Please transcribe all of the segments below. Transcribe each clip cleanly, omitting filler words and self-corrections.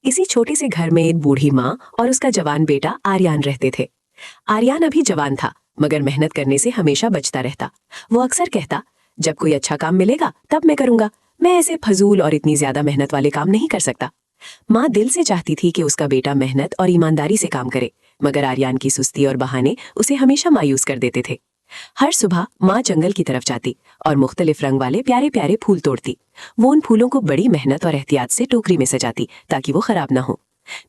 इसी छोटे से घर में एक बूढ़ी माँ और उसका जवान बेटा आर्यान रहते थे। आर्यान अभी जवान था, मगर मेहनत करने से हमेशा बचता रहता। वो अक्सर कहता, जब कोई अच्छा काम मिलेगा तब मैं करूंगा, मैं ऐसे फजूल और इतनी ज्यादा मेहनत वाले काम नहीं कर सकता। माँ दिल से चाहती थी कि उसका बेटा मेहनत और ईमानदारी से काम करे, मगर आर्यान की सुस्ती और बहाने उसे हमेशा मायूस कर देते थे। हर सुबह माँ जंगल की तरफ जाती और मुख्तलिफ रंग वाले प्यारे प्यारे फूल तोड़ती। वो उन फूलों को बड़ी मेहनत और एहतियात से टोकरी में सजाती ताकि वो खराब ना हो।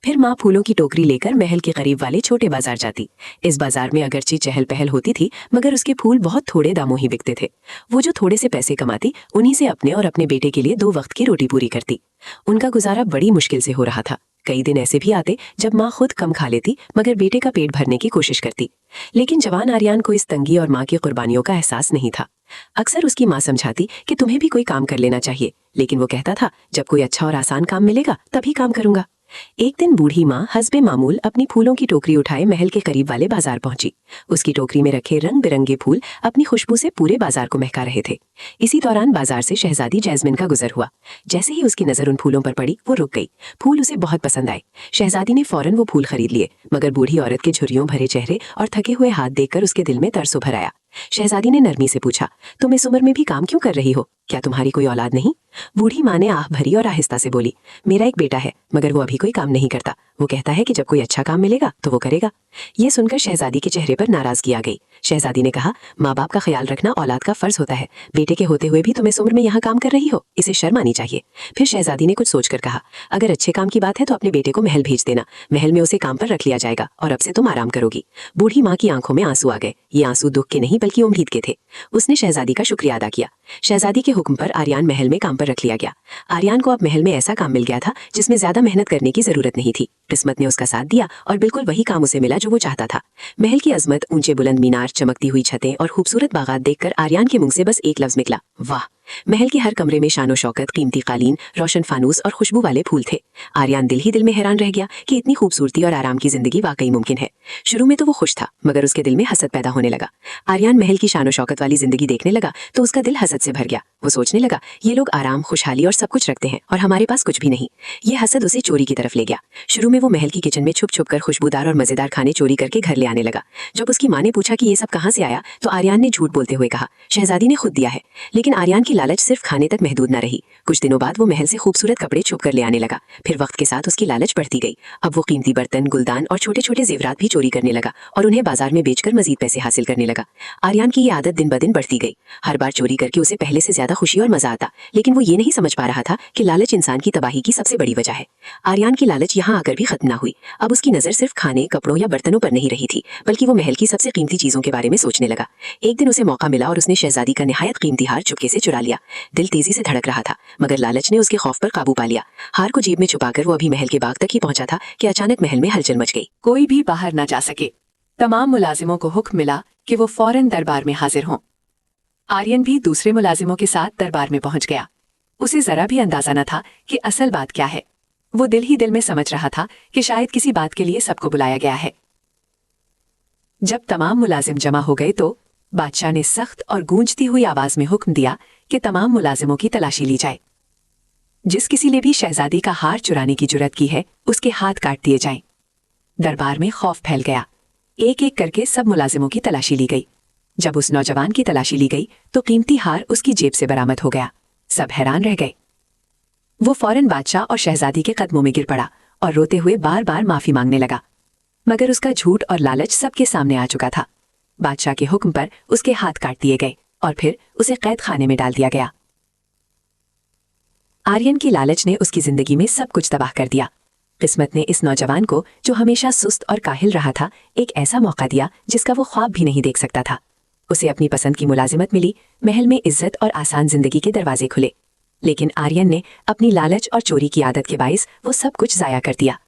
फिर माँ फूलों की टोकरी लेकर महल के करीब वाले छोटे बाजार जाती। इस बाजार में अगरचे चहल पहल होती थी, मगर उसके फूल बहुत थोड़े दामों ही बिकते थे। वो जो थोड़े से पैसे कमाती, उन्हीं से अपने और अपने बेटे के लिए 2 वक्त की रोटी पूरी करती। उनका गुजारा बड़ी मुश्किल से हो रहा था। कई दिन ऐसे भी आते जब माँ खुद कम खा लेती, मगर बेटे का पेट भरने की कोशिश करती। लेकिन जवान आर्यान को इस तंगी और माँ की कुर्बानियों का एहसास नहीं था। अक्सर उसकी माँ समझाती कि तुम्हें भी कोई काम कर लेना चाहिए, लेकिन वो कहता था, जब कोई अच्छा और आसान काम मिलेगा तभी काम करूंगा। एक दिन बूढ़ी माँ हस्बे मामूल अपनी फूलों की टोकरी उठाए महल के करीब वाले बाजार पहुंची। उसकी टोकरी में रखे रंग बिरंगे फूल अपनी खुशबू से पूरे बाजार को महका रहे थे। इसी दौरान बाजार से शहजादी जैस्मिन का गुजर हुआ। जैसे ही उसकी नजर उन फूलों पर पड़ी, वो रुक गई। फूल उसे बहुत पसंद आए। शहजादी ने फौरन वो फूल खरीद लिए, मगर बूढ़ी औरत के झुर्रियों भरे चेहरे और थके हुए हाथ देखकर उसके दिल में तरस उभर आया। शहजादी ने नरमी से पूछा, तुम इस उम्र में भी काम क्यों कर रही हो? क्या तुम्हारी कोई औलाद नहीं? बूढ़ी माँ ने आह भरी और आहिस्ता से बोली, मेरा एक बेटा है, मगर वो अभी कोई काम नहीं करता। वो कहता है कि जब कोई अच्छा काम मिलेगा तो वो करेगा। ये सुनकर शहजादी के चेहरे पर नाराजगी आ गई। शहजादी ने कहा, माँ बाप का ख्याल रखना औलाद का फर्ज होता है। बेटे के होते हुए भी तुम इस उम्र में यहाँ काम कर रही हो, इसे शर्म आनी चाहिए। फिर शहजादी ने कुछ सोचकर कहा, अगर अच्छे काम की बात है तो अपने बेटे को महल भेज देना। महल में उसे काम पर रख लिया जाएगा और अब से तुम आराम करोगी। बूढ़ी माँ की आंखों में आंसू आ गए। ये आंसू दुख के नहीं बल्कि उम्मीद के थे। उसने शहजादी का शुक्रिया अदा किया। शहजादी के हुक्म पर आर्यान महल में काम पर रख लिया गया। आर्यान को अब महल में ऐसा काम मिल गया था जिसमें ज्यादा मेहनत करने की जरूरत नहीं थी। किस्मत ने उसका साथ दिया और बिल्कुल वही काम उसे मिला जो वो चाहता था। महल की अजमत, ऊंचे बुलंद मीनार, चमकती हुई छतें और खूबसूरत बागात देखकर आर्यान के मुंह से बस एक लफ्ज निकला, वाह। महल के हर कमरे में शानो शौकत, कीमती कालीन, रोशन फानूस और खुशबू वाले फूल थे। आर्यान दिल ही दिल में हैरान रह गया कि इतनी खूबसूरती और आराम की जिंदगी वाकई मुमकिन है। शुरू में तो वो खुश था, मगर उसके दिल में हसद पैदा होने लगा। आर्यान महल की शानो शौकत वाली जिंदगी देखने लगा तो उसका दिल हसद से भर गया। वो सोचने लगा, ये लोग आराम, खुशहाली और सब कुछ रखते हैं और हमारे पास कुछ भी नहीं। ये हसद उसे चोरी की तरफ ले गया। शुरू में वो महल की किचन में छुप छुप कर खुशबूदार और मजेदार खाने चोरी करके घर ले आने लगा। जब उसकी माँ ने पूछा कि ये सब कहाँ से आया, तो आर्यान ने झूठ बोलते हुए कहा, शहजादी ने खुद दिया है। लेकिन आर्यान की लालच सिर्फ खाने तक महदूद न रही। कुछ दिनों बाद वो महल से खूबसूरत कपड़े छुप कर ले आने लगा। फिर वक्त के साथ उसकी लालच बढ़ती गई। अब वो कीमती बर्तन, गुलदान और छोटे छोटे जेवरात भी चोरी करने लगा और उन्हें बाजार में बेचकर मजीद पैसे हासिल करने लगा। आर्यान की ये आदत दिन ब दिन बढ़ती गई। हर बार चोरी करके उसे पहले से ज्यादा खुशी और मजा आता, लेकिन वो ये नहीं समझ पा रहा था कि लालच इंसान की तबाही की सबसे बड़ी वजह है। आर्यान की लालच यहाँ आकर भी खत्म न हुई। अब उसकी नजर सिर्फ खाने, कपड़ों या बर्तनों पर नहीं रही थी, बल्कि वो महल की सबसे कीमती चीजों के बारे में सोचने लगा। एक दिन उसे मौका मिला और उसने शहजादी का निहायत कीमती हार चुपके से चुरा लिया। दिल तेजी से धड़क रहा था, मगर लालच ने उसके खौफ पर काबू पा लिया। हार को जेब में छुपाकर वो अभी महल के बाग तक ही पहुंचा था कि अचानक महल में हलचल मच गई। कोई भी बाहर न जा सके। तमाम मुलाजिमों को हुक्म मिला कि वो फौरन दरबार में हाजिर हों। आर्यन भी दूसरे मुलाजिमों के साथ दरबार में पहुंच गया। उसे जरा भी अंदाजा न था कि असल बात क्या है। वो दिल ही दिल में समझ रहा था कि शायद किसी बात के लिए सबको बुलाया गया है। जब तमाम मुलाजिम जमा हो गए तो बादशाह ने सख्त और गूंजती हुई आवाज में हुक्म दिया कि तमाम मुलाजिमों की तलाशी ली जाए। जिस किसी ने भी शहजादी का हार चुराने की जुर्रत की है, उसके हाथ काट दिए जाएं। दरबार में खौफ फैल गया। एक एक करके सब मुलाजिमों की तलाशी ली गई। जब उस नौजवान की तलाशी ली गई तो कीमती हार उसकी जेब से बरामद हो गया। सब हैरान रह गए। वो फौरन बादशाह और शहजादी के कदमों में गिर पड़ा और रोते हुए बार बार माफी मांगने लगा, मगर उसका झूठ और लालच सबके सामने आ चुका था। बादशाह के हुक्म पर उसके हाथ काट दिए गए और फिर उसे कैद खाने में डाल दिया गया। आर्यन की लालच ने उसकी जिंदगी में सब कुछ तबाह कर दिया। किस्मत ने इस नौजवान को, जो हमेशा सुस्त और काहिल रहा था, एक ऐसा मौका दिया जिसका वो ख्वाब भी नहीं देख सकता था। उसे अपनी पसंद की मुलाजिमत मिली, महल में इज्जत और आसान जिंदगी के दरवाजे खुले। लेकिन आर्यन ने अपनी लालच और चोरी की आदत के बाइस वो सब कुछ जाया कर दिया।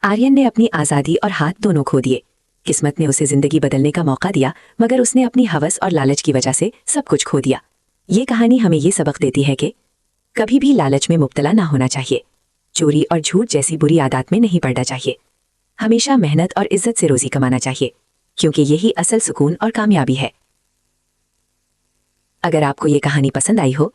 आर्यन ने अपनी आज़ादी और हाथ दोनों खो दिए। किस्मत ने उसे जिंदगी बदलने का मौका दिया, मगर उसने अपनी हवस और लालच की वजह से सब कुछ खो दिया। ये कहानी हमें ये सबक देती है कि कभी भी लालच में मुब्तला ना होना चाहिए। चोरी और झूठ जैसी बुरी आदत में नहीं पड़ना चाहिए। हमेशा मेहनत और इज्जत से रोजी कमाना चाहिए, क्योंकि यही असल सुकून और कामयाबी है। अगर आपको ये कहानी पसंद आई हो